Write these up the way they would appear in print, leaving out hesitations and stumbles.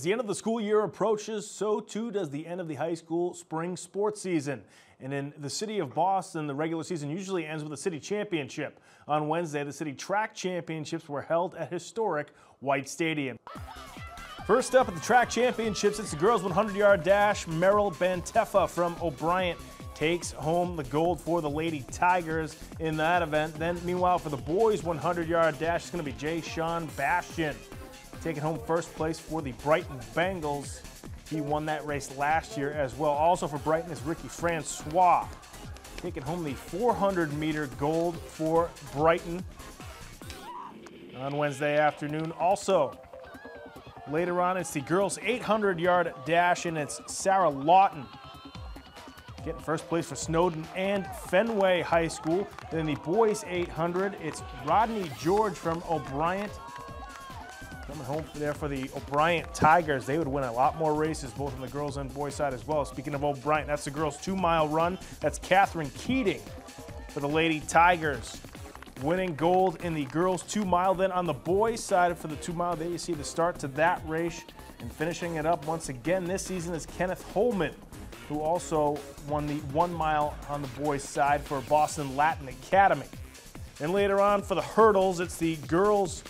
the end of the school year approaches, so too does the end of the high school spring sports season. And in the city of Boston, the regular season usually ends with a city championship. On Wednesday, the city track championships were held at historic White Stadium. First up at the track championships, it's the girls 100-yard dash. Meryl Bantefa from O'Brien takes home the gold for the Lady Tigers in that event. Then, meanwhile, for the boys 100-yard dash, it's going to be Jay Sean Bastian taking home first place for the Brighton Bengals. He won that race last year as well. Also for Brighton is Ricky Francois taking home the 400-meter gold for Brighton on Wednesday afternoon. Also, later on, it's the girls 800-yard dash, and it's Sarah Lawton getting first place for Snowden and Fenway High School. Then the boys 800, it's Rodney George from O'Brien coming home there for the O'Brien Tigers. They would win a lot more races, both on the girls and boys side as well. Speaking of O'Brien, that's the girls' 2-mile run. That's Catherine Keating for the Lady Tigers, winning gold in the girls' 2-mile. Then on the boys' side for the 2-mile, there you see the start to that race. And finishing it up once again this season is Kenneth Holman, who also won the 1-mile on the boys' side for Boston Latin Academy. And later on for the hurdles, it's the girls'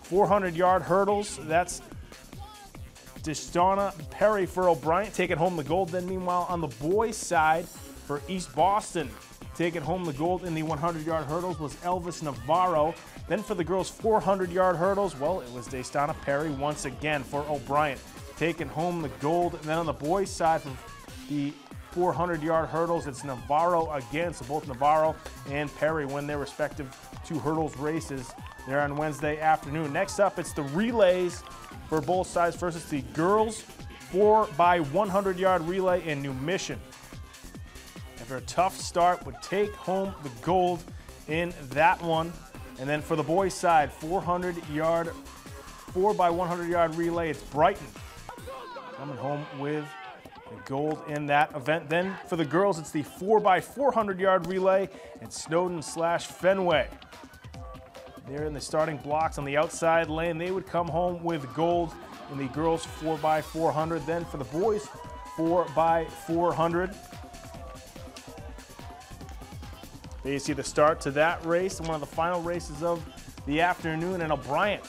400-yard hurdles. That's Destana Perry for O'Brien taking home the gold. Then meanwhile on the boys' side for East Boston, taking home the gold in the 100-yard hurdles was Elvis Navarro. Then for the girls' 400-yard hurdles, well, it was Destana Perry once again for O'Brien, taking home the gold. And then on the boys' side for the 400-yard hurdles, it's Navarro again. So both Navarro and Perry win their respective 2 hurdles races there on Wednesday afternoon. Next up, it's the relays for both sides. First, it's the girls 4x100-yard relay in New Mission. After a tough start, would take home the gold in that one. And then for the boys' side, 4x100-yard relay, it's Brighton coming home with the gold in that event. Then for the girls, it's the 4x400-yard relay. It's Snowden/Fenway. They're in the starting blocks on the outside lane. They would come home with gold in the girls' 4x400. Then for the boys, 4x400. There you see the start to that race, one of the final races of the afternoon, and O'Brien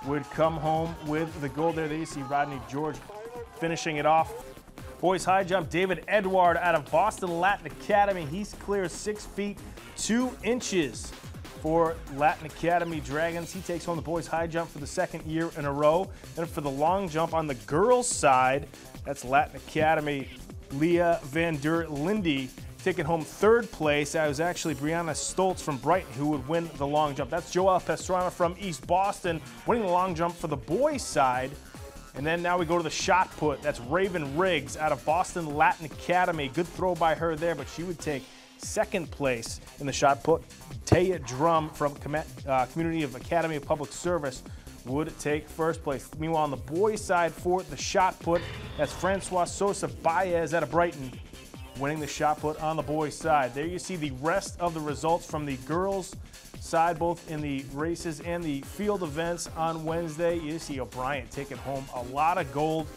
would come home with the gold there. There you see Rodney George finishing it off. Boys high jump, David Edward out of Boston Latin Academy. He's clear 6 feet 2 inches for Latin Academy Dragons. He takes home the boys high jump for the 2nd year in a row. Then for the long jump on the girls' side, that's Latin Academy Leah Van der Linde taking home 3rd place. That was actually Brianna Stoltz from Brighton who would win the long jump. That's Joelle Pastrana from East Boston winning the long jump for the boys' side. And then now we go to the shot put. That's Raven Riggs out of Boston Latin Academy. Good throw by her there, but she would take 2nd place in the shot put. Taya Drum from Community of Academy of Public Service would take 1st place. Meanwhile, on the boys' side for the shot put, that's Francois Sosa Baez out of Brighton winning the shot put on the boys' side. There you see the rest of the results from the girls' side, both in the races and the field events on Wednesday. You see O'Brien taking home a lot of gold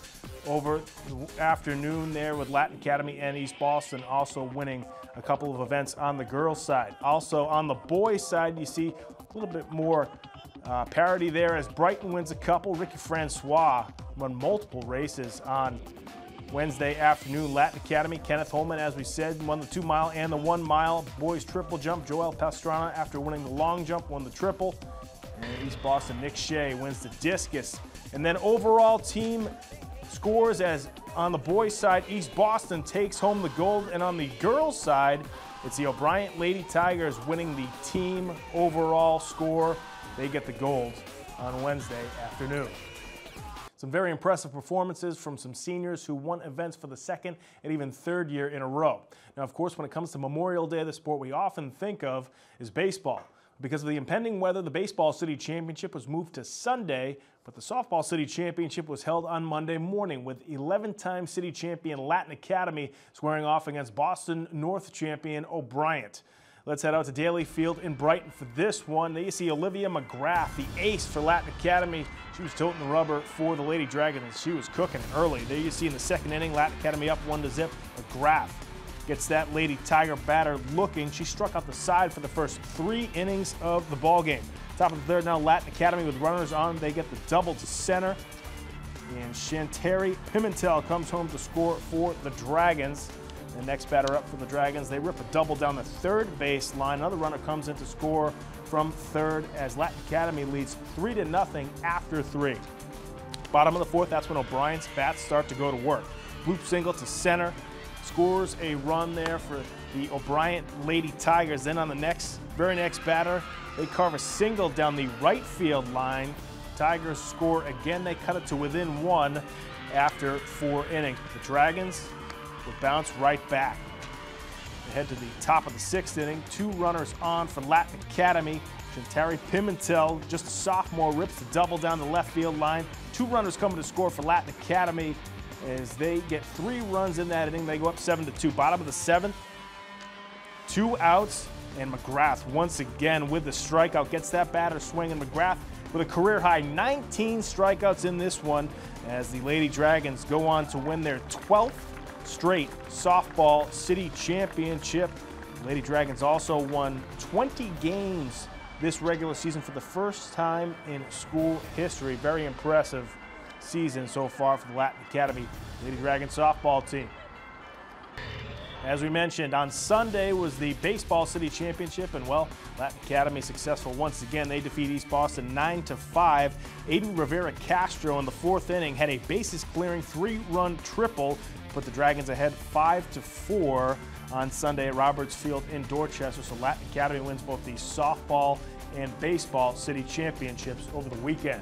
over the afternoon there with Latin Academy and East Boston also winning a couple of events on the girls' side. Also on the boys' side, you see a little bit more parity there as Brighton wins a couple. Ricky Francois won multiple races on Wednesday afternoon. Latin Academy, Kenneth Holman, as we said, won the 2-mile and the 1-mile boys triple jump. Joelle Pastrana, after winning the long jump, won the triple. And East Boston, Nick Shea wins the discus. And then overall team scores, as on the boys' side, East Boston takes home the gold. And on the girls' side, it's the O'Brien Lady Tigers winning the team overall score. They get the gold on Wednesday afternoon. Some very impressive performances from some seniors who won events for the 2nd and even 3rd year in a row. Now, of course, when it comes to Memorial Day, the sport we often think of is baseball. Because of the impending weather, the Baseball City Championship was moved to Sunday, but the Softball City Championship was held on Monday morning, with 11-time city champion Latin Academy squaring off against Boston North champion O'Brien. Let's head out to Daly Field in Brighton for this one. There you see Olivia McGrath, the ace for Latin Academy. She was toting the rubber for the Lady Dragons. She was cooking early. There you see in the second inning, Latin Academy up 1-0. McGrath gets that Lady Tiger batter looking. She struck out the side for the first 3 innings of the ball game. Top of the third now, Latin Academy with runners on. They get the double to center. And Shantari Pimentel comes home to score for the Dragons. The next batter up for the Dragons, they rip a double down the third base line. Another runner comes in to score from third as Latin Academy leads 3-0 after 3. Bottom of the fourth, that's when O'Brien's bats start to go to work. Loop single to center, scores a run there for the O'Brien Lady Tigers. Then on the very next batter, they carve a single down the right field line. Tigers score again. They cut it to within 1 after 4 innings. The Dragons will bounce right back. They head to the top of the 6th inning. 2 runners on for Latin Academy. Shantari Pimentel, just a sophomore, rips the double down the left field line. 2 runners coming to score for Latin Academy as they get 3 runs in that inning. They go up 7-2. Bottom of the 7th, 2 outs, and McGrath once again with the strikeout gets that batter swinging. McGrath with a career high 19 strikeouts in this one as the Lady Dragons go on to win their 12th straight softball city championship. The Lady Dragons also won 20 games this regular season for the first time in school history. Very impressive season so far for the Latin Academy Lady Dragons softball team. As we mentioned, on Sunday was the baseball city championship, and well, Latin Academy successful once again. They defeat East Boston 9-5. Aiden Rivera Castro in the 4th inning had a bases clearing 3-run triple, put the Dragons ahead 5-4 on Sunday at Roberts Field in Dorchester. So Latin Academy wins both the softball and baseball city championships over the weekend.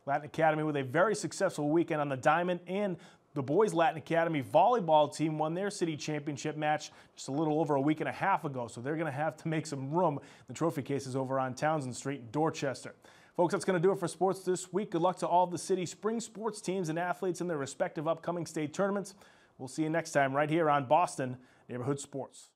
Latin Academy with a very successful weekend on the diamond, and the boys Latin Academy volleyball team won their city championship match just a little over a week and a half ago, so they're going to have to make some room. The trophy case is over on Townsend Street in Dorchester. Folks, that's going to do it for sports this week. Good luck to all the city's spring sports teams and athletes in their respective upcoming state tournaments. We'll see you next time right here on Boston Neighborhood Sports.